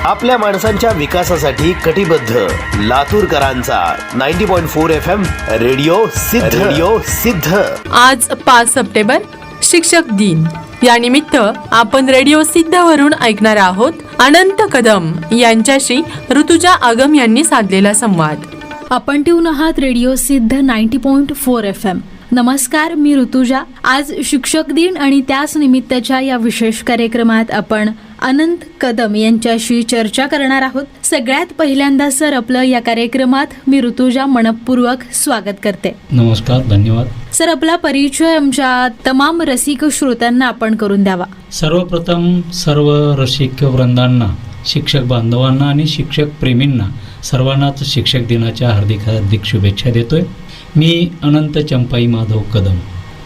आपल्या माणसांच्या विकासासाठी कटिबद्ध लातूरकरांचा 90.4 FM रेडिओ सिद्ध। आज 5 सप्टेंबर शिक्षक दिन या निमित्त आपण रेडिओ सिद्धवरून ऐकणार आहोत अनंत कदम यांच्याशी ऋतुजा आगम यांनी साधलेला संवाद। आपण ट्यून आहात रेडिओ सिद्ध 90.4 FM। नमस्कार, मी ऋतुजा। आज शिक्षक दिन आणि त्याच निमित्ताच्या या विशेष कार्यक्रमात आपण अनंत कदम यांच्याशी चर्चा करणार आहोत। सगळ्यात पहिल्यांदा सर, आपलं या कार्यक्रमात मी ऋतुजा मनपूर्वक स्वागत करते। नमस्कार, धन्यवाद सर। आपला परिचय आमच्या तमाम रसिक श्रोत्यांना आपण करून द्यावा। सर्वप्रथम सर्व रसिक वृंदांना, शिक्षक बांधवांना आणि शिक्षक प्रेमींना सर्वांनाच शिक्षक दिनाच्या हार्दिक शुभेच्छा देतोय। मी अनंत चंपाई माधव कदम।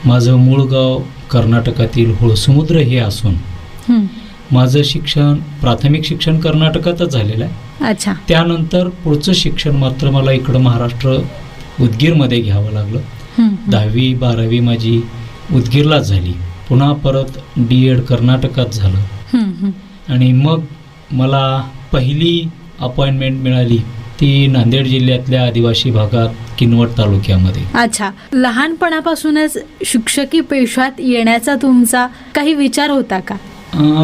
माझं मूळ गाव कर्नाटकातील हुळसमुद्र हे असून माझं शिक्षण, प्राथमिक शिक्षण कर्नाटकातच झालेलं आहे। अच्छा। त्यानंतर पुढचं शिक्षण मात्र मला इकडं महाराष्ट्र उदगीरमध्ये घ्यावं लागलं। 10वी 12वी माझी उदगीरलाच झाली। पुन्हा परत D.Ed कर्नाटकात झालं आणि मग मला पहिली अपॉइंटमेंट मिळाली ती नांदेड जिल्ह्यातल्या आदिवासी भागात किनवट तालुक्यामध्ये। अच्छा। लहानपणापासूनच शिक्षकी पेशात येण्याचा तुमचा काही विचार होता का?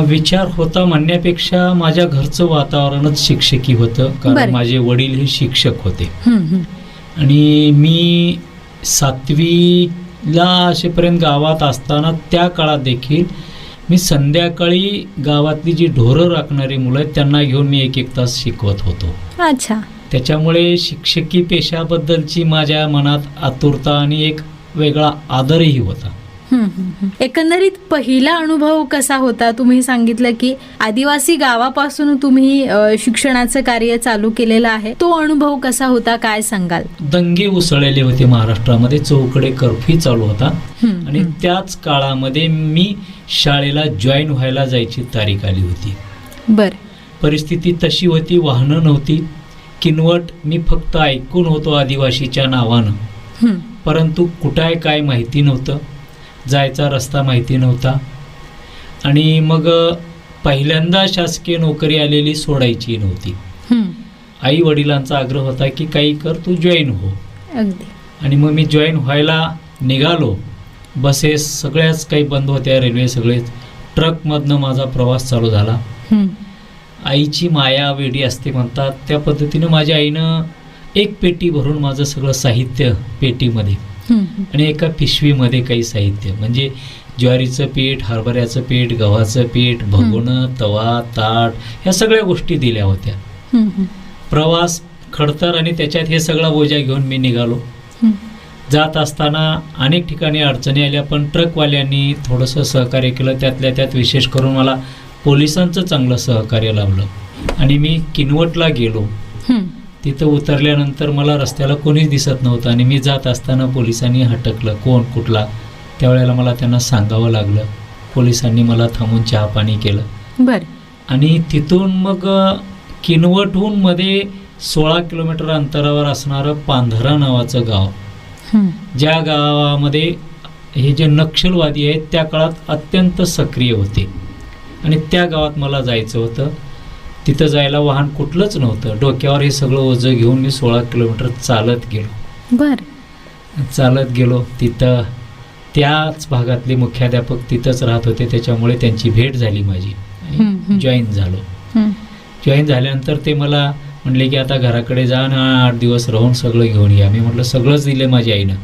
विचार होता म्हणण्यापेक्षा माझ्या घरचं वातावरणच शिक्षकी होतं, कारण माझे वडील हे शिक्षक होते। आणि मी 7वीला असेपर्यंत गावात असताना त्या काळात देखील मी संध्याकाळी गावातली जी ढोरं राखणारी मुलं आहेत त्यांना घेऊन मी 1-1 तास शिकवत होतो। अच्छा। त्याच्यामुळे शिक्षकी पेशाबद्दलची माझ्या मनात आतुरता आणि एक वेगळा आदरही होता। एकंदरीत पहिला अनुभव कसा होता? तुम्ही सांगितलं की आदिवासी गावापासून तुम्ही शिक्षणाचं कार्य चालू केलेलं आहे, तो अनुभव कसा होता, काय सांगाल? दंगे उसळलेले होते महाराष्ट्रामध्ये, चौकडे कर्फ्यू चालू होता आणि त्याच काळामध्ये मी शाळेला जॉईन व्हायला जायची तारीख आली होती। बर। परिस्थिती तशी होती, वाहनं नव्हती। किनवट मी फक्त ऐकून होतो आदिवासीच्या नावानं, परंतु कुठे काय माहिती नव्हतं, जायचा रस्ता माहिती नव्हता। आणि मग पहिल्यांदा शासकीय नोकरी आलेली सोडायची नव्हती। आई वडिलांचा आग्रह होता की काही कर, तू जॉईन हो। आणि मग मी जॉईन व्हायला निघालो। बसेस सगळ्याच काही बंद होत्या, रेल्वे सगळेच। ट्रकमधनं माझा प्रवास चालू झाला। आईची माया वेडी असते म्हणतात, त्या पद्धतीनं माझ्या आईनं एक पेटी भरून माझं सगळं साहित्य पेटीमध्ये आणि एका पिशवीमध्ये काही साहित्य, म्हणजे ज्वारीचं पीठ, हरभऱ्याचं पीठ, गव्हाचं पीठ, भगोणं, तवा, ताट, ह्या सगळ्या गोष्टी दिल्या होत्या। प्रवास खडतर आणि त्याच्यात हे सगळा बोजा घेऊन मी निघालो। जात असताना अनेक ठिकाणी अडचणी आल्या, पण ट्रकवाल्यांनी थोडंसं सहकार्य केलं। त्यातल्या त्यात विशेष करून मला पोलिसांचं चांगलं सहकार्य लाभलं आणि मी किनवटला गेलो। तिथं उतरल्यानंतर मला रस्त्याला कोणीच दिसत नव्हतं आणि मी जात असताना पोलिसांनी हटकलं, कोण कुठला, त्यावेळेला मला त्यांना सांगावं लागलं। पोलिसांनी मला थांबून चहा पाणी केलं। बर। आणि तिथून मग किनवटहून मध्ये 16 किलोमीटर अंतरावर असणारं पांधरा नावाचं गाव, ज्या गावामध्ये हे जे नक्षलवादी आहेत त्या काळात अत्यंत सक्रिय होते आणि त्या गावात मला जायचं होतं। तिथं जायला वाहन कुठलंच नव्हतं, डोक्यावर हे सगळं ओझं घेऊन मी 16 किलोमीटर चालत गेलो। बर। चालत गेलो। तिथं त्याच भागातले मुख्याध्यापक तिथंच राहत होते, त्याच्यामुळे त्यांची भेट झाली माझी आणि जॉईन झालो। जॉईन झाल्यानंतर ते मला म्हणले की आता घराकडे जा आणि 8 दिवस राहून सगळं घेऊन या। मी म्हटलं सगळंच दिलं माझ्या आईनं,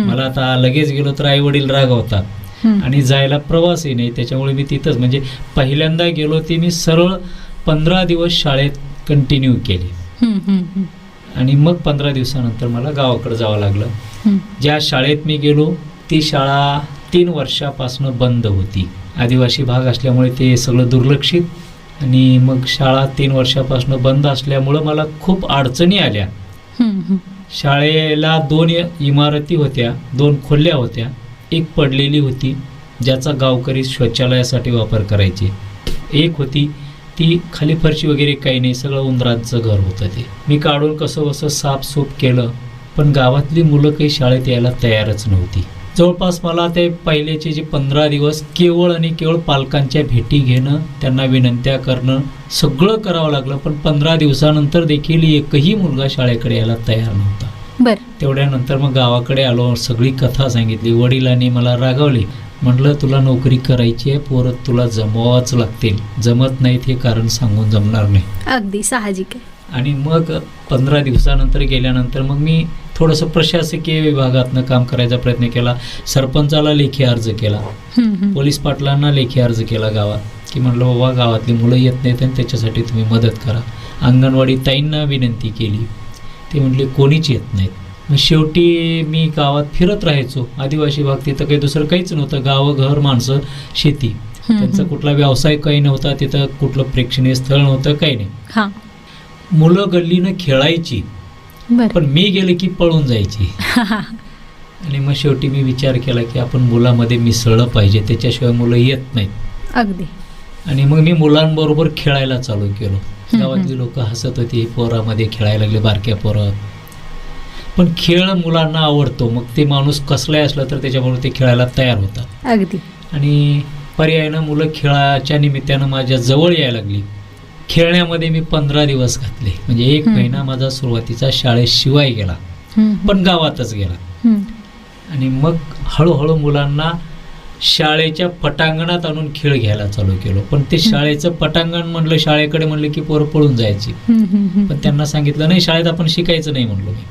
मला आता लगेच गेलो तर आई वडील रागवतात आणि जायला प्रवासही नाही, त्याच्यामुळे मी तिथंच, म्हणजे पहिल्यांदा गेलो ते मी सरळ 15 दिवस शाळेत कंटिन्यू केली आणि मग 15 दिवसानंतर मला गावाकडे जावं लागलं। ज्या शाळेत मी गेलो ती शाळा 3 वर्षापासून बंद होती। आदिवासी भाग असल्यामुळे ते सगळं दुर्लक्षित, आणि मग शाळा 3 वर्षापासून बंद असल्यामुळं मला खूप अडचणी आल्या। शाळेला 2 इमारती होत्या, 2 खोल्या होत्या, एक पडलेली होती ज्याचा गावकरी शौचालयासाठी वापर करायचे, एक होती ती खाली फरशी वगैरे काही नाही, सगळं उंदरांचं घर होतं ते। मी काढून कसं साफसूफ केलं, पण गावातली मुलं काही शाळेत यायला तयारच नव्हती। जवळपास मला ते पहिलेचे जे 15 दिवस केवळ आणि केवळ पालकांच्या भेटी घेणं, त्यांना विनंत्या करणं, सगळं करावं लागलं. पण 15 दिवसानंतर देखील एकही मुलगा शाळेकडे यायला तयार नव्हता. बर. तेवढ्यानंतर मग गावाकडे आलो, सगळी कथा सांगितली. वडिलांनी मला रागावली, म्हटलं तुला नोकरी करायची आहे, पोरं तुला जमवाच लागतील, जमत नाहीत हे कारण सांगून जमणार नाही. अगदी साहजिक आहे. आणि मग 15 दिवसानंतर गेल्यानंतर मग मी थोडंसं प्रशासकीय विभागातनं काम करायचा प्रयत्न केला. सरपंचाला लेखी अर्ज केला, पोलीस पाटलांना लेखी अर्ज केला गावात, की म्हटलं बाबा गावातली मुलं येत नाहीत आणि त्याच्यासाठी तुम्ही मदत करा. अंगणवाडी ताईंना विनंती केली, ते म्हटले कोणीच येत नाहीत. मग शेवटी मी गावात फिरत राहायचो. आदिवासी भाग तिथं काही दुसरं काहीच नव्हतं, गावं घर माणसं शेती, त्यांचा कुठला व्यवसाय काही नव्हता, तिथं कुठलं प्रेक्षणीय स्थळ नव्हतं, काही नाही. मुलं गल्लीनं खेळायची, पण मी गेले की पळून जायची. आणि मग शेवटी मी विचार केला की आपण मुलामध्ये मिसळलं पाहिजे, त्याच्याशिवाय मुलं येत नाहीत. अगदी. आणि मग मी मुलांबरोबर खेळायला चालू केलो. गावातली लोक हसत होती, पोरामध्ये खेळायला लागले, बारक्या पोरं. पण खेळ मुलांना आवडतो, मग ते माणूस कसलाही असला तर त्याच्याबरोबर ते खेळायला तयार होतात. अगदी. आणि पर्यायानं मुलं खेळाच्या निमित्तानं माझ्या जवळ यायला लागली. खेळण्यामध्ये मी 15 दिवस घातले, म्हणजे 1 महिना माझा सुरुवातीचा शाळेशिवाय गेला, पण गावातच गेला. आणि मग हळूहळू मुलांना शाळेच्या पटांगणात आणून खेळ घ्यायला चालू केलो. पण ते शाळेचं पटांगण म्हणलं, शाळेकडे म्हणलं की पोरं पळून जायची. पण त्यांना सांगितलं नाही, शाळेत आपण शिकायचं नाही म्हणलो मी,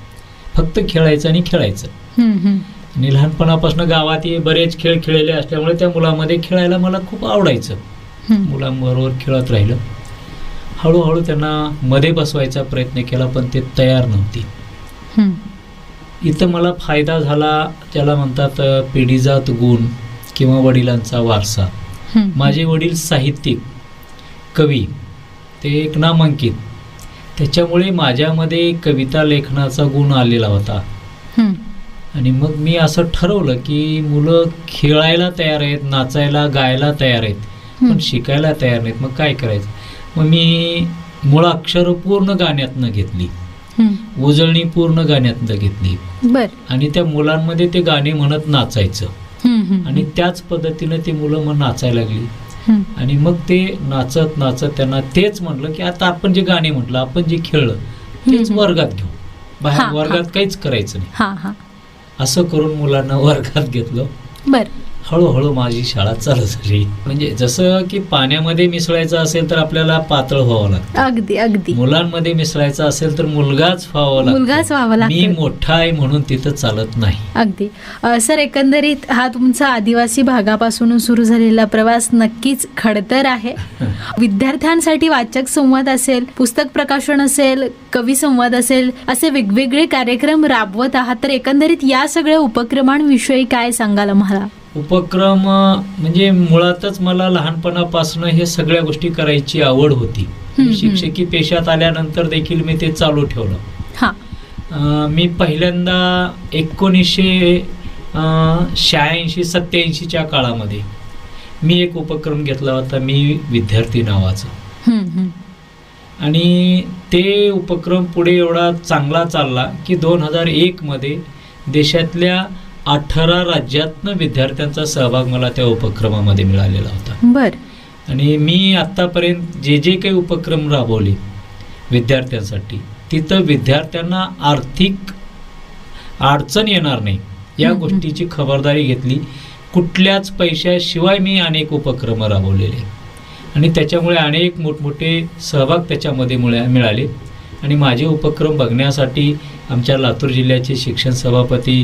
फक्त खेळायचं आणि खेळायचं. आणि लहानपणापासून गावात बरेच खेळ खेळलेले असल्यामुळे त्या मुलामध्ये खेळायला मला खूप आवडायचं. मुलांबरोबर खेळत राहिलं. हळूहळू त्यांना मध्ये बसवायचा प्रयत्न केला, पण ते तयार नव्हती. इथं मला फायदा झाला, ज्याला म्हणतात पिढीजात गुण किंवा वडिलांचा वारसा. माझे वडील साहित्यिक, कवी, ते एक नामांकित, त्याच्यामुळे माझ्यामध्ये कविता लेखनाचा गुण आलेला होता. आणि मग मी असं ठरवलं की मुलं खेळायला तयार आहेत, नाचायला गायला तयार आहेत, पण शिकायला तयार नाहीत, मग काय करायचं. मग मी मुळाक्षर पूर्ण गाण्यातनं घेतली, उजळणी पूर्ण गाण्यातनं घेतली. आणि त्या मुलांमध्ये ते गाणे म्हणत नाचायचं. आणि त्याच पद्धतीनं ती मुलं मग नाचायला लागली. आणि मग ते नाचत नाचत त्यांना तेच म्हटलं की आता आपण जे गाणे म्हटलं, आपण जे खेळलं तेच वर्गात घेऊ, बाहेर वर्गात काहीच करायचं नाही. असं करून मुलांना वर्गात घेतलं. हळूहळू माझी शाळा चालू झाली. म्हणजे जसं की पाण्यामध्ये मिसळायचं असेल तर आपल्याला पातळ व्हावं लागतं, अगदी अगदी. मुलांमध्ये मिसळायचं असेल तर मुलगाच व्हावं लागतं. मी मोठा आहे म्हणून तिथं चालत नाही. अगदी. सर, एकंदरीत हा तुमचा आदिवासी भागापासून सुरू झालेला प्रवास नक्कीच खडतर आहे. विद्यार्थ्यांसाठी वाचक संवाद असेल, पुस्तक प्रकाशन असेल, कवी संवाद असेल, असे वेगवेगळे कार्यक्रम राबवत आहात. तर एकंदरीत या सगळ्या उपक्रमांविषयी काय सांगाल आम्हाला? उपक्रम म्हणजे मुळातच मला लहानपणापासून हे सगळ्या गोष्टी करायची आवड होती. शिक्षकी पेशात आल्यानंतर देखील मी ते चालू ठेवलं. मी पहिल्यांदा 1986-87च्या काळामध्ये मी एक उपक्रम घेतला होता, मी विद्यार्थी नावाचा. आणि ते उपक्रम पुढे एवढा चांगला चालला की 2001 मध्ये देशातल्या 18 राज्यातनं विद्यार्थ्यांचा सहभाग मला त्या उपक्रमामध्ये मिळालेला होता. आणि मी आत्तापर्यंत जे जे काही उपक्रम राबवले विद्यार्थ्यांसाठी, तिथं विद्यार्थ्यांना आर्थिक अडचण येणार नाही या गोष्टीची खबरदारी घेतली. कुठल्याच पैशाशिवाय मी अनेक उपक्रम राबवलेले आणि त्याच्यामुळे अनेक मोठमोठे सहभाग त्याच्यामध्ये मिळाले. आणि माझे उपक्रम बघण्यासाठी आमच्या लातूर जिल्ह्याचे शिक्षण सभापती,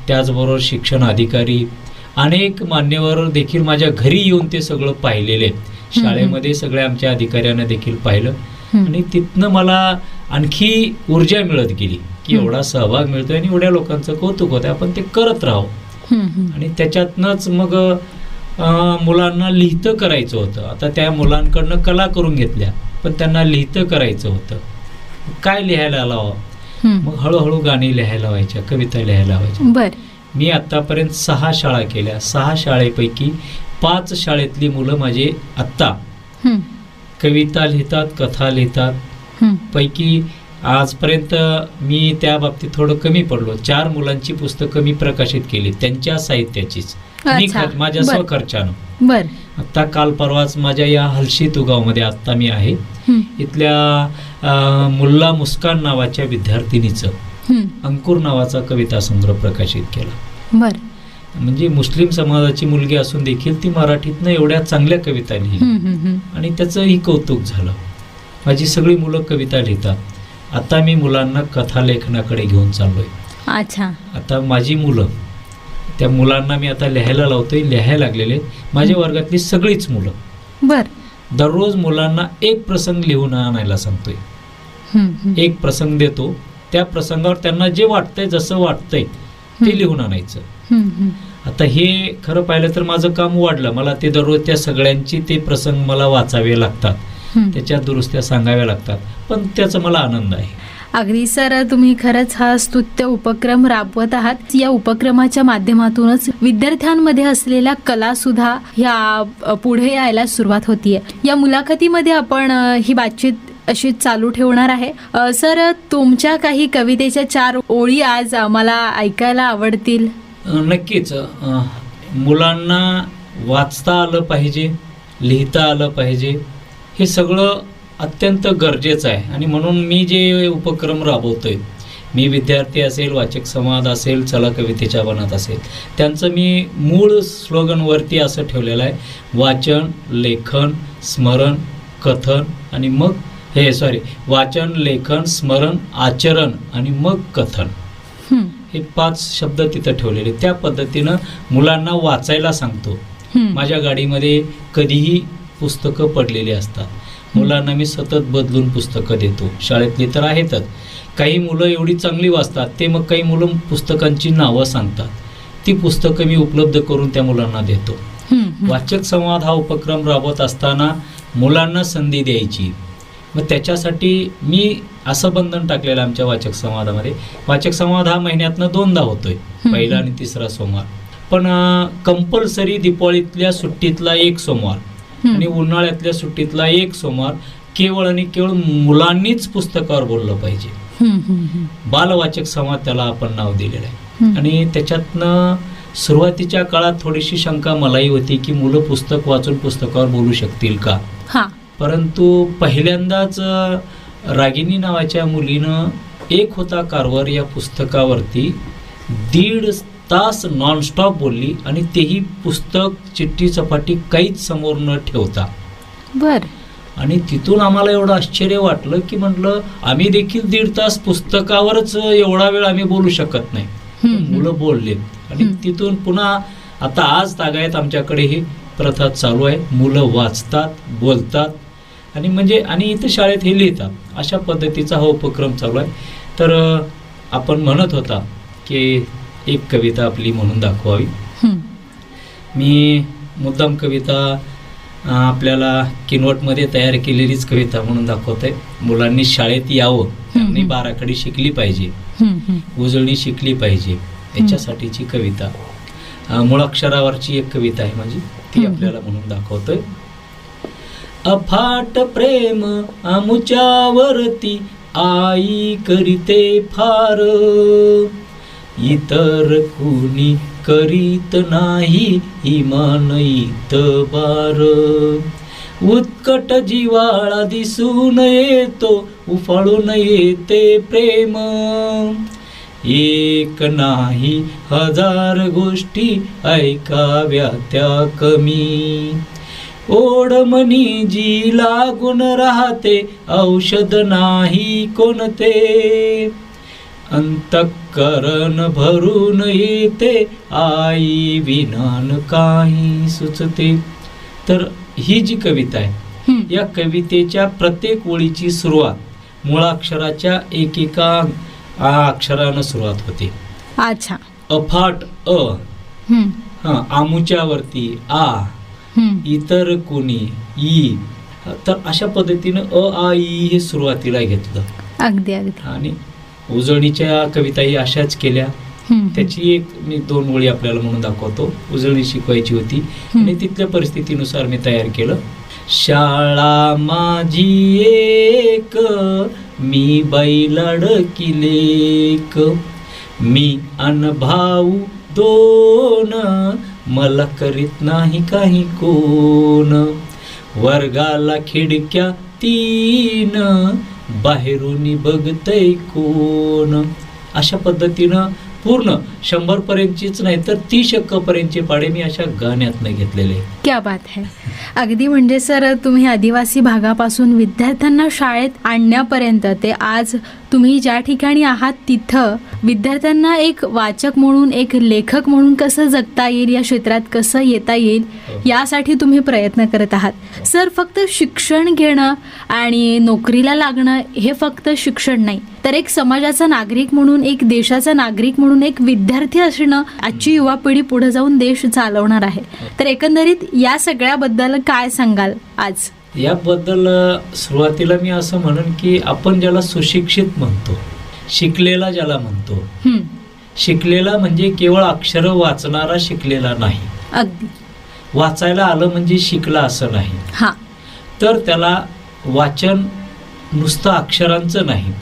त्याचबरोबर शिक्षण अधिकारी, अनेक मान्यवर देखील माझ्या घरी येऊन ते सगळं पाहिलेले. शाळेमध्ये सगळ्या आमच्या अधिकाऱ्यांना देखील पाहिलं. आणि तिथनं मला आणखी ऊर्जा मिळत गेली की एवढा सहभाग मिळतोय आणि एवढ्या लोकांचं कौतुक होतं, आपण ते करत राहू. आणि त्याच्यातनंच मग मुलांना लिहितं करायचं होतं. आता त्या मुलांकडनं कला करून घेतल्या, पण त्यांना लिहितं करायचं होतं. काय लिहायला लावा, मग हळूहळू गाणी लिहायला व्हायच्या, कविता लिहायला व्हायच्या. मी आत्तापर्यंत 6 शाळा केल्या. 6 शाळेपैकी 5 शाळेतली मुलं माझे आत्ता कविता लिहितात, कथा लिहितात. पैकी आजपर्यंत मी त्या बाबतीत थोडं कमी पडलो. 4 मुलांची पुस्तकं मी प्रकाशित केली त्यांच्या साहित्याचीच, मी अच्छा. माझ्या बर. स्वखर्चानं. बर. आता काल परवाच माझ्या या हलशी तुगावमध्ये आत्ता मी आहे हं, इथल्या मुल्ला मुस्कान नावाच्या विद्यार्थिनीचं हं. अंकुर नावाचा कविता संग्रह प्रकाशित केला. बर. म्हणजे मुस्लिम समाजाची मुलगी असून देखील ती मराठीतनं एवढ्या चांगल्या कविता लिहिली हं, हं, हं. आणि त्याचंही कौतुक झालं. माझी सगळी मुलं कविता लिहितात. आता मी मुलांना कथा लेखनाकडे घेऊन चाललोय. अच्छा. आता माझी मुलं, त्या मुलांना मी आता लिहायला लावतोय, लिहायला लागलेले माझ्या वर्गातली सगळीच मुलं. बर. दररोज मुलांना एक प्रसंग लिहून आणायला सांगतोय. हं, हं. एक प्रसंग देतो, त्या प्रसंगावर त्यांना जे वाटतंय, जसं वाटतंय ते लिहून आणायचं. हं, हं. आता हे खरं पाहिलं तर माझं काम वाढलं. मला ते दररोज त्या सगळ्यांची ते प्रसंग मला वाचावे लागतात, हं. त्याच्या दुरुस्त्या सांगाव्या लागतात, पण त्याचा मला आनंद आहे. अगदी सर, तुम्ही खरंच हा स्तुत्य उपक्रम राबवत आहात. या उपक्रमाच्या माध्यमातूनच विद्यार्थ्यांमध्ये असलेल्या कला सुद्धा ह्या पुढे यायला सुरुवात होतीये. या मुलाखतीमध्ये आपण ही बातचीत अशी चालू ठेवणार आहे. सर, तुमच्या काही कवितेच्या 4 ओळी आज आम्हाला ऐकायला आवडतील. नक्कीच. मुलांना वाचता आलं पाहिजे, लिहिता आलं पाहिजे, हे सगळं अत्यंत गरजेचं आहे. आणि म्हणून मी जे उपक्रम राबवतोय, मी विद्यार्थी असेल, वाचक संवाद असेल, चला कवितेच्या वनात असेल, त्यांचं मी मूळ स्लोगनवरती असं ठेवलेलं आहे, वाचन, लेखन, स्मरण, कथन आणि मग वाचन, लेखन, स्मरण, आचरण आणि मग कथन. हं, हे 5 शब्द तिथं ठेवलेले. त्या पद्धतीनं मुलांना वाचायला सांगतो. हं. माझ्या गाडीमध्ये कधीही पुस्तकं पडलेली असतात. मुलांना मी सतत बदलून पुस्तकं देतो. शाळेतली तर आहेतच. काही मुलं एवढी चांगली वाचतात, ते मग काही मुलं पुस्तकांची नावं सांगतात. ती पुस्तकं मी उपलब्ध करून त्या मुलांना देतो. हं, हं. वाचक संवाद हा उपक्रम राबवत असताना मुलांना संधी द्यायची. मग त्याच्यासाठी मी असं बंधन टाकलेलं आमच्या वाचक संवादामध्ये. वाचक संवाद हा महिन्यातनं 2दा होतोय, पहिला आणि तिसरा सोमवार. पण कंपल्सरी दिवाळीतल्या सुट्टीतला 1 सोमवार आणि उन्हाळ्यातल्या सुट्टीतला 1 सोमवार केवळ आणि केवळ मुलांनीच पुस्तकावर बोललं पाहिजे. हं, हं, हं. बालवाचक संवाद त्याला आपण नाव दिलेलं आहे. हं. आणि त्याच्यातनं सुरुवातीच्या काळात थोडीशी शंका मलाही होती की मुलं पुस्तक वाचून पुस्तकावर बोलू शकतील का. हा. परंतु पहिल्यांदाच रागिनी नावाच्या मुलीनं एक होता कारभार या पुस्तकावरती 1.5 तास नॉनस्टॉप बोलली आणि तेही पुस्तक, चिठ्ठी, चपाटी काहीच समोर न ठेवता. बर. आणि तिथून आम्हाला एवढं आश्चर्य वाटलं की म्हटलं आम्ही देखील 1.5 तास पुस्तकावरच एवढा वेळ आम्ही बोलू शकत नाही. मुलं बोलले आणि तिथून पुन्हा आता आज तागायत आमच्याकडे ही प्रथा चालू आहे. मुलं वाचतात, बोलतात आणि आणि इथं शाळेत हे लिहितात. अशा पद्धतीचा हा उपक्रम चालू आहे. तर आपण म्हणत होता की एक कविता आपली म्हणून दाखवावी. मी मुद्दाम कविता आपल्याला किनवटमध्ये तयार केलेलीच कविता म्हणून दाखवत आहे. मुलांनी शाळेत यावं, त्यांनी बाराखडी शिकली पाहिजे, उजळणी शिकली पाहिजे, याच्यासाठीची कविता. मुळाक्षरावरची एक कविता आहे माझी, ती आपल्याला म्हणून दाखवतोय. अफाट प्रेम आमुच्यावरती आई करीते फार, इतर कुणी करीत नाही इमान इतबार. उत्कट जिवाळा दिसून येतो, उफाळून येते प्रेम. एक नाही 1000 गोष्टी ऐकाव्या त्या कमी. ओढमनी जी लागून राहते, औषध नाही कोणते. अंतःकरण भरून येते, आई विनान काही सुचते. तर ही जी कविता आहे, या कवितेच्या प्रत्येक ओळीची सुरुवात मुळाक्षराच्या एकेका अक्षरानं सुरुवात होते. अच्छा. अफाट अ, आमुच्या वरती आ, इतर कुणी ई. तर अशा पद्धतीनं अ आ ई हे सुरुवातीला घेतलं. अगदी अगदी. आणि उजळणीच्या कविताही अशाच केल्या. त्याची एक मी 2 ओळी आपल्याला म्हणून दाखवतो. उजळणी शिकवायची होती आणि तिथल्या परिस्थितीनुसार मी तयार केलं. शाळा माझी एक मी बाई लाडकी लेक, मी अन भाऊ दोन, मला करीत नाही काही कोण, वर्गाला खिडक्या 3, बाहेरून बघतय कोण. अशा पद्धतीनं पूर्ण 100 पर्यंतचीच नाही तर 30 पर्यंतचे पाढे मी अशा गाण्यातनं घेतलेले. क्या बात है. अगदी म्हणजे सर, तुम्ही आदिवासी भागापासून विद्यार्थ्यांना शाळेत आणण्यापर्यंत ते आज तुम्ही ज्या ठिकाणी आहात तिथं विद्यार्थ्यांना एक वाचक म्हणून, एक लेखक म्हणून कसं जगता येईल, या क्षेत्रात कसं येता येईल यासाठी तुम्ही प्रयत्न करत आहात. सर, फक्त शिक्षण घेणं आणि नोकरीला लागणं हे फक्त शिक्षण नाही, तर एक समाजाचा नागरिक म्हणून, एक देशाचा नागरिक म्हणून एक विद्यार्थी असणं आजची युवा पिढी पुढे जाऊन देश चालवणार आहे. तर एकंदरीत या सगळ्याबद्दल काय सांगाल आज? याबद्दल सुरुवातीला मी असं म्हणेन की आपण ज्याला सुशिक्षित म्हणतो, शिकलेला ज्याला म्हणतो, शिकलेला म्हणजे केवळ अक्षर वाचणारा शिकलेला नाही. अगदी. वाचायला आलं म्हणजे शिकला असं नाही. हा. तर त्याला वाचन नुसतं अक्षरांचं नाही,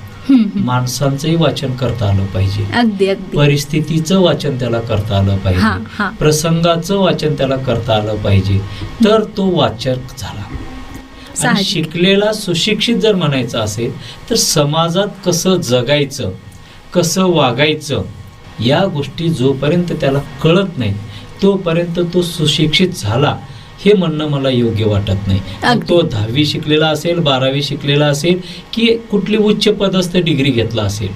माणसांचंही वाचन करता आलं पाहिजे. अगदी अगदी. परिस्थितीचं वाचन त्याला करता आलं पाहिजे, प्रसंगाचं वाचन त्याला करता आलं पाहिजे, तर तो वाचक झाला. आणि शिकलेला सुशिक्षित जर म्हणायचं असेल तर समाजात कसं जगायचं, कसं वागायचं या गोष्टी जोपर्यंत त्याला कळत नाही तोपर्यंत तो सुशिक्षित झाला हे म्हणणं मला योग्य वाटत नाही. तो 10वी शिकलेला असेल, 12वी शिकलेला असेल की कुठली उच्च पदस्थ डिग्री घेतला असेल,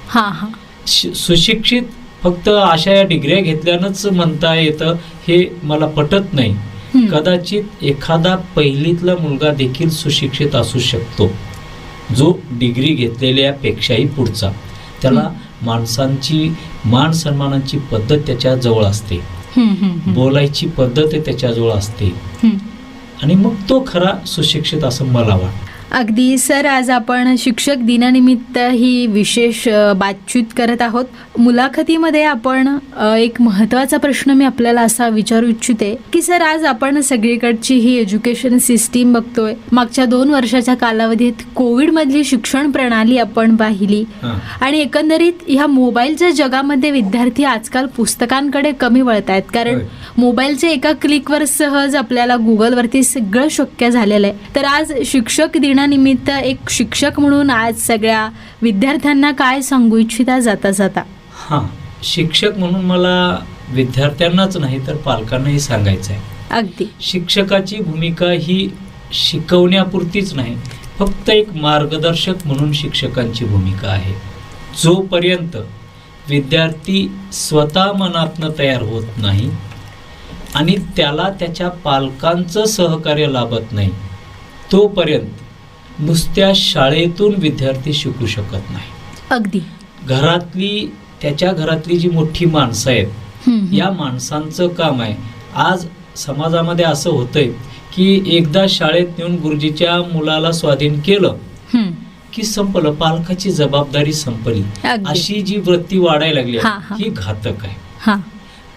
सुशिक्षित फक्त अशा या डिग्र्या घेतल्यानंच म्हणता येतं हे मला पटत नाही. कदाचित एखादा पहिलीतला मुलगा देखील सुशिक्षित असू शकतो, जो डिग्री घेतलेल्यापेक्षाही पुढचा. त्याला माणसांची मान सन्मानाची पद्धत त्याच्या जवळ असते, बोलायची पद्धत त्याच्याजवळ असते, आणि मग तो खरा सुशिक्षित असं मला वाटतं. अगदी सर, आज आपण शिक्षक दिनानिमित्त ही विशेष बातचीत करत आहोत. मुलाखतीमध्ये आपण एक महत्त्वाचा प्रश्न मी आपल्याला असा विचारू इच्छिते की सर, आज आपण सगळीकडची ही एज्युकेशन सिस्टीम बघतोय. मागच्या 2 वर्षाच्या कालावधीत कोविडमधली शिक्षण प्रणाली आपण पाहिली, आणि एकंदरीत ह्या मोबाईलच्या जगामध्ये विद्यार्थी आजकाल पुस्तकांकडे कमी वळत आहेत, कारण मोबाईलच्या एका क्लिकवर सहज आपल्याला गुगलवरती सगळं शक्य झालेलं आहे. तर आज शिक्षक दिनानिमित्त एक शिक्षक म्हणून आज सगळ्या विद्यार्थ्यांना काय सांगू इच्छिता जाता जाता? शिक्षक म्हणून मला विद्यार्थ्यांनाच नाही तर पालकांनाही सांगायचं आहे. अगदी. शिक्षकाची भूमिका ही शिकवण्यापुरतीच नाही, फक्त एक मार्गदर्शक म्हणून शिक्षकांची भूमिका आहे. जोपर्यंत विद्यार्थी स्वतः मनातनं तयार होत नाही आणि त्याला त्याच्या पालकांचं सहकार्य लाभत नाही तोपर्यंत नुसत्या शाळेतून विद्यार्थी शिकू शकत नाही. अगदी. त्याच्या घरातली जी मोठी माणसं आहेत, या माणसांचं काम आहे. आज समाजामध्ये असं होतंय की एकदा शाळेत नेऊन गुरुजीच्या मुलाला स्वाधीन केलं की संपलं, पालकाची जबाबदारी संपली, अशी जी वृत्ती वाढायला लागली ही घातक आहे.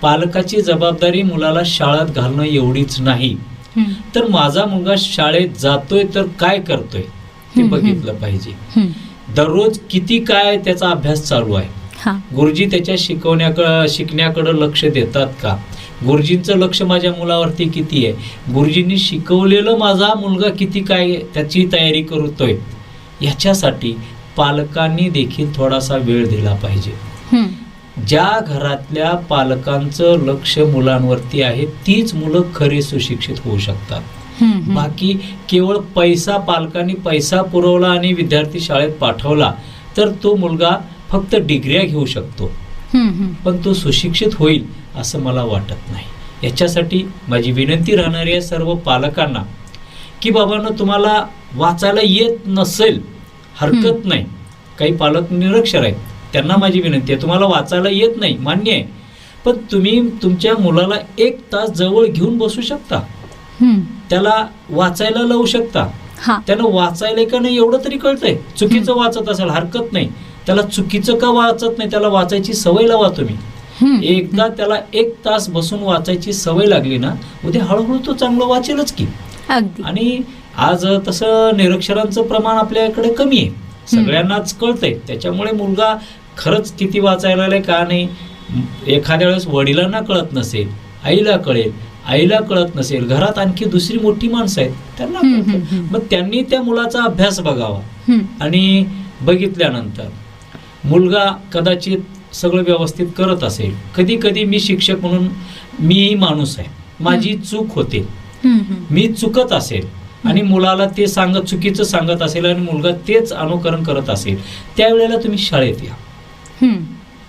पालकाची जबाबदारी मुलाला शाळेत घालणं एवढीच नाही, तर माझा मुलगा शाळेत जातोय तर काय करतोय ते बघितलं पाहिजे. दररोज किती काय त्याचा अभ्यास चालू आहे, गुरुजी त्याच्या शिकण्याकडे लक्ष देतात का, गुरुजींचं लक्ष माझ्या मुलावरती किती आहे, गुरुजींनी शिकवलेलं माझा मुलगा किती काय त्याची तयारी करतोय, याच्यासाठी पालकांनी देखील थोडासा वेळ दिला पाहिजे. ज्या घरातल्या पालकांचं लक्ष मुलांवरती आहे तीच मुलं खरे सुशिक्षित होऊ शकतात. बाकी केवळ पालकांनी पैसा पुरवला आणि विद्यार्थी शाळेत पाठवला तर तो मुलगा फक्त डिग्र्या घेऊ शकतो, पण तो सुशिक्षित होईल असं मला वाटत नाही. याच्यासाठी माझी विनंती राहणारी आहे सर्व पालकांना की बाबांनो, तुम्हाला वाचायला येत नसेल हरकत नाही, काही पालक निरक्षर आहेत, त्यांना माझी विनंती आहे, तुम्हाला वाचायला येत नाही मान्य आहे, पण तुम्ही तुमच्या मुलाला 1 तास जवळ घेऊन बसू शकता, त्याला वाचायला लावू शकता. त्यानं वाचायला का नाही एवढं तरी कळतंय. चुकीचं वाचत असेल हरकत नाही, त्याला चुकीचं का वाचत नाही त्याला वाचायची सवय लावा तुम्ही. एकदा त्याला 1 तास बसून वाचायची सवय लागली ना, उद्या हळूहळू तो चांगलं वाचेलच की. आणि आज तसं निरक्षरांचं प्रमाण आपल्याकडे कमी आहे, सगळ्यांनाच कळतंय. त्याच्यामुळे मुलगा खरंच किती वाचायला लागलाय का नाही, एखाद्या वेळेस वडिलांना कळत नसेल, आईला कळेल, आईला कळत नसेल, घरात आणखी दुसरी मोठी माणसं आहेत त्यांना कळतं. मग त्यांनी त्या मुलाचा अभ्यास बघावा आणि बघितल्यानंतर मुलगा कदाचित सगळं व्यवस्थित करत असेल. कधी कधी मी शिक्षक म्हणून मीही माणूस आहे, माझी चूक होते, मी चुकत असेल आणि मुलाला ते चुकीचं सांगत असेल आणि मुलगा तेच अनुकरण करत असेल, त्यावेळेला तुम्ही शाळेत या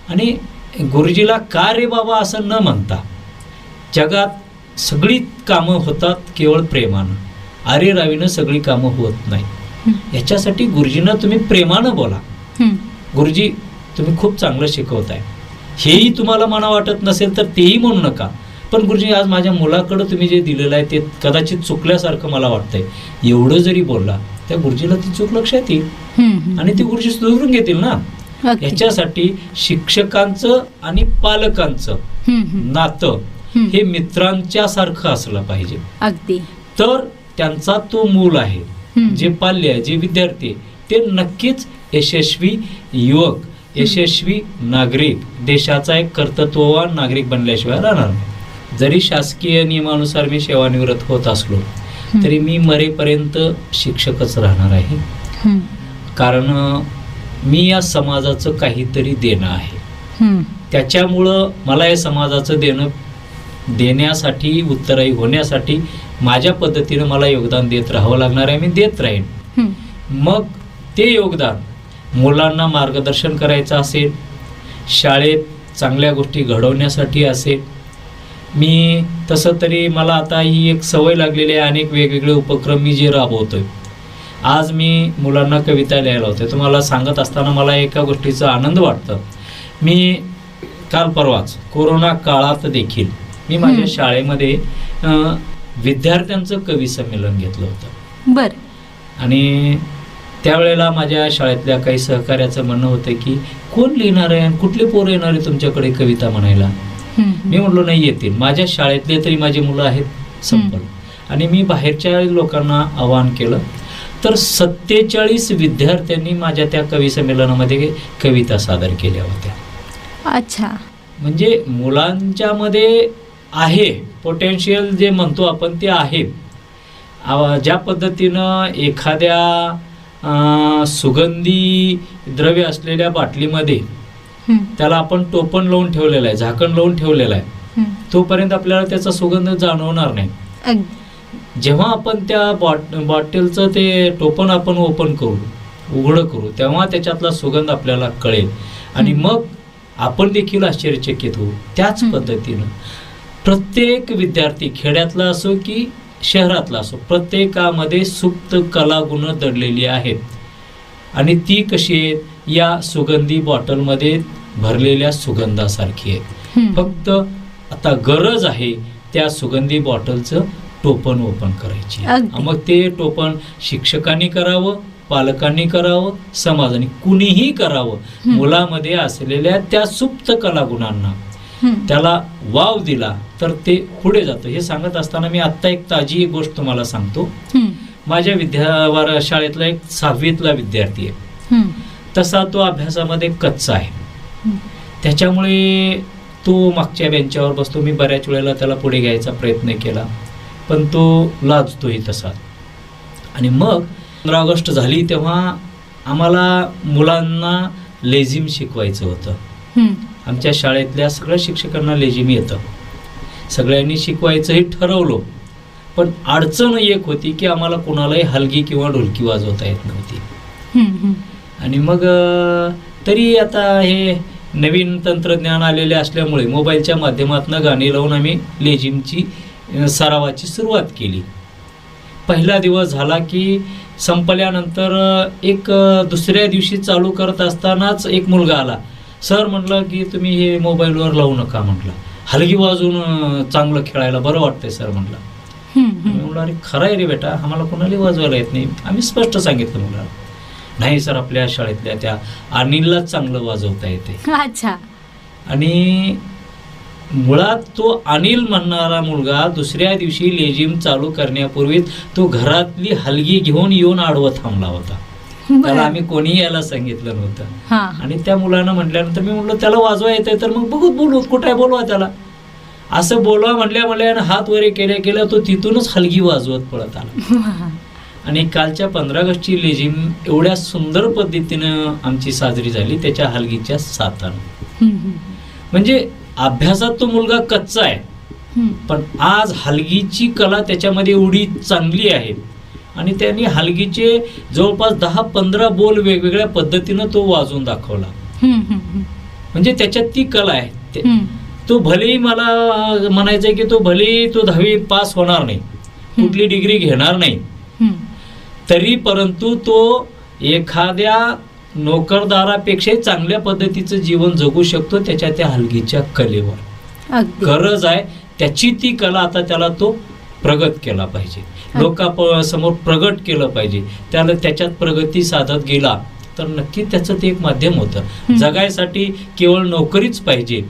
आणि गुरुजीला का रे बाबा असं न म्हणता, जगात सगळी कामं होतात केवळ प्रेमानं, अरे रावीनं सगळी कामं होत नाही. याच्यासाठी गुरुजींना तुम्ही प्रेमानं बोला, गुरुजी तुम्ही खूप चांगलं शिकवताय, हेही तुम्हाला मना वाटत नसेल तर तेही म्हणू नका, पण गुरुजी आज माझ्या मुलाकडं तुम्ही जे दिलेलं आहे ते कदाचित चुकल्यासारखं मला वाटतंय, एवढं जरी बोलला त्या गुरुजीला ती चूक लक्षात येईल आणि ती गुरुजी सुधारून घेतील ना. याच्यासाठी शिक्षकांचं आणि पालकांचं नातं हे मित्रांच्या सारखं असलं पाहिजे. अगदी. तर त्यांचा तो मूल आहे, जे पाल्य आहे, जे विद्यार्थी आहे, ते नक्कीच यशस्वी युवक, यशस्वी नागरिक, देशाचा एक कर्तृत्ववान नागरिक बनल्याशिवाय राहणार नाही. जरी शासकीय नियमानुसार मी सेवानिवृत्त होत असलो तरी मी मरेपर्यंत शिक्षकच राहणार आहे. कारण मी या समाजाचं काहीतरी देणं आहे. त्याच्यामुळं मला या समाजाचं देण्यासाठी, उत्तराई होण्यासाठी माझ्या पद्धतीनं मला योगदान देत राहावं लागणार आहे. मी देत राहीन. मग ते योगदान मुलांना मार्गदर्शन करायचं असेल, शाळेत चांगल्या गोष्टी घडवण्यासाठी असेल, मी तसं तरी मला आता ही एक सवय लागलेली आहे. अनेक वेगवेगळे उपक्रम मी जे राबवतोय. आज मी मुलांना कविता लिहायला होते. तुम्हाला सांगत असताना मला एका गोष्टीचा आनंद वाटतं. मी काल परवाच कोरोना काळात देखील मी माझ्या शाळेमध्ये विद्यार्थ्यांचं कवी संमेलन घेतलं होतं. बरं. आणि त्यावेळेला माझ्या शाळेतल्या काही सहकार्याचं म्हणणं होतं की कोण लिहिणार आहे आणि कुठले पोरं येणार आहे तुमच्याकडे कविता म्हणायला. मी म्हटलो नाही, येतील. माझ्या शाळेतले तरी माझी मुलं आहेत, संपलं. आणि मी बाहेरच्या लोकांना आवाहन केलं तर 47 विद्यार्थ्यांनी माझ्या त्या कवी संमेलनामध्ये कविता सादर केल्या होत्या. अच्छा. म्हणजे मुलांच्या मध्ये आहे पोटेन्शियल, जे म्हणतो आपण ते आहे. ज्या पद्धतीनं एखाद्या सुगंधी द्रव्य असलेल्या बाटलीमध्ये त्याला आपण टोपण लावून ठेवलेलं आहे, झाकण लावून ठेवलेलं आहे, तोपर्यंत आपल्याला त्याचा सुगंध जाणवणार नाही. जेव्हा आपण त्या बॉटलचं ते टोपण आपण ओपन करू, उघडं करू, तेव्हा त्याच्यातला सुगंध आपल्याला कळेल आणि मग आपण देखील आश्चर्यचकित होऊ. त्याच पद्धतीनं प्रत्येक विद्यार्थी, खेड्यातला असो की शहरातला असो, प्रत्येकामध्ये सुप्त कलागुणं दडलेली आहेत आणि ती कशी आहेत, या सुगंधी बॉटलमध्ये भरलेल्या सुगंधासारखी आहेत. फक्त आता गरज आहे त्या सुगंधी बॉटलचं टोपण ओपन करायची. मग ते टोपण शिक्षकांनी करावं, पालकांनी करावं, समाजाने, कुणीही करावं. मुलामध्ये असलेल्या त्या सुप्त कलागुणांना त्याला वाव दिला तर ते पुढे जातं. हे सांगत असताना मी आत्ता एक ताजी गोष्ट तुम्हाला सांगतो. माझ्या शाळेतला एक 6वीतला विद्यार्थी आहे. तसा तो अभ्यासामध्ये कच्चा आहे. त्याच्यामुळे तो मागच्या बेंचावर बसतो. मी बऱ्याच वेळेला त्याला पुढे घ्यायचा प्रयत्न केला पण तो लाजतोही तसा. आणि मग 15 ऑगस्ट झाली तेव्हा आम्हाला मुलांना लेझिम शिकवायचं होतं. आमच्या शाळेतल्या सगळ्या शिक्षकांना लेझिम येतं. सगळ्यांनी शिकवायचंही ठरवलं पण अडचण एक होती की आम्हाला कोणालाही हलगी किंवा ढोलकी वाजवता येत नव्हती. आणि मग तरी आता हे नवीन तंत्रज्ञान आलेले असल्यामुळे मोबाईलच्या माध्यमातून गाणी लावून आम्ही लेझिमची सरावाची सुरुवात केली. पहिला दिवस झाला की संपल्यानंतर एक दुसऱ्या दिवशी चालू करत असतानाच एक मुलगा आला. सर म्हटलं की तुम्ही हे मोबाईलवर लावू नका, म्हटलं हलगी वाजवून चांगलं खेळायला बरं वाटतंय सर म्हटलं. मी म्हटलं अरे खरं आहे रे बेटा, आम्हाला कोणालाही वाजवायला येत नाही. आम्ही स्पष्ट सांगितलं मुलाला. नाही सर, आपल्या शाळेतल्या त्या अनिललाच चांगलं वाजवता येते. अच्छा. आणि मुळात तो अनिल म्हणणारा मुलगा दुसऱ्या दिवशी लेझिम चालू करण्यापूर्वीच तो घरातली हलगी घेऊन येऊन आडवं थांबला होता. त्याला आम्ही कोणीही यायला सांगितलं नव्हतं. हा. आणि त्या मुलानं म्हटल्यानंतर मी म्हटलं त्याला वाजवा येतंय तर मग बघू बोलू, कुठे बोलवा त्याला. असं बोलवा म्हणल्या हात वरे केल्या तो तिथूनच हलगी वाजवत पळत आला. आणि कालच्या 15 ऑगस्टची लेझिम एवढ्या सुंदर पद्धतीनं आमची साजरी झाली त्याच्या हलगीच्या साथानं. म्हणजे अभ्यासात तो मुलगा कच्चा आहे, पण आज हलगीची कला त्याच्यामध्ये एवढी चांगली आहे आणि त्यांनी हलगीचे जवळपास 10-15 बोल वेगवेगळ्या पद्धतीनं तो वाजवून दाखवला. म्हणजे त्याच्यात ती कला आहे. तो भलेही मला म्हणायचंय की तो भलेही तो 10वी पास होणार नाही, कुठली डिग्री घेणार नाही, तरी परंतु तो एखाद्या नोकरदारापेक्षाही चांगल्या पद्धतीचं जीवन जगू शकतो त्याच्या त्या हलगीच्या कलेवर. गरज आहे त्याची ती कला. आता त्याला तो प्रगत केला पाहिजे, लोकांसमोर प्रगट केलं पाहिजे. त्याला त्याच्यात प्रगती साधत गेला तर नक्की त्याचं ते एक माध्यम होतं. जगायसाठी केवळ नोकरीच पाहिजे.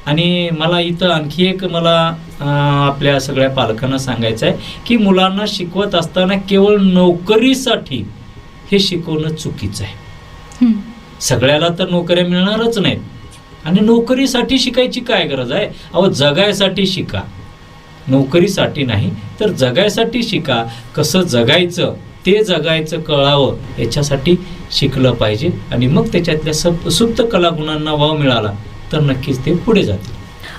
आणि मला इथं आणखी एक आपल्या सगळ्या पालकांना सांगायचं आहे की मुलांना शिकवत असताना केवळ नोकरीसाठी हे शिकवणं चुकीचं आहे. सगळ्याला तर नोकऱ्या मिळणारच नाहीत आणि नोकरीसाठी शिकायची काय गरज आहे. अहो जगायसाठी शिका, नोकरीसाठी नाही तर जगायसाठी शिका. कसं जगायचं ते जगायचं कळावं याच्यासाठी शिकलं पाहिजे. आणि मग त्याच्यातल्या सुप्त कलागुणांना वाव मिळाला तर नक्कीच ते पुढे जातील.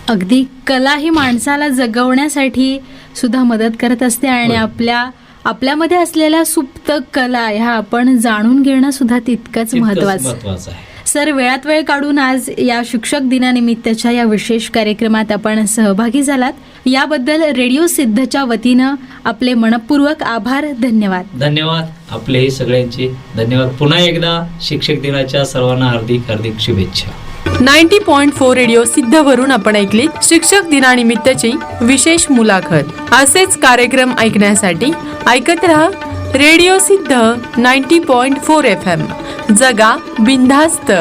अगदी कला ही माणसाला जगवण्यासाठी सुद्धा मदत करत असते आणि आपल्यामध्ये असलेल्या सुप्त कला ह्या आपण जाणून घेणं सुद्धा तितकंच महत्वाचं आहे. सर, वेळात वेळ काढून आज या शिक्षक दिनानिमित्तच्या या विशेष कार्यक्रमात आपण सहभागी झालात, याबद्दल रेडिओ सिद्धच्या वतीनं आपले मनपूर्वक आभार. धन्यवाद. धन्यवाद आपले सगळ्यांचे धन्यवाद. पुन्हा एकदा शिक्षक दिनाच्या सर्वांना हार्दिक हार्दिक शुभेच्छा. 90.4 रेडिओ सिद्धवरून आपण ऐकलीत शिक्षक दिनानिमित्तची विशेष मुलाखत. असेच कार्यक्रम ऐकण्यासाठी ऐकत रहा रेडिओ सिद्ध 90.4 FM. जगा बिनधास्त.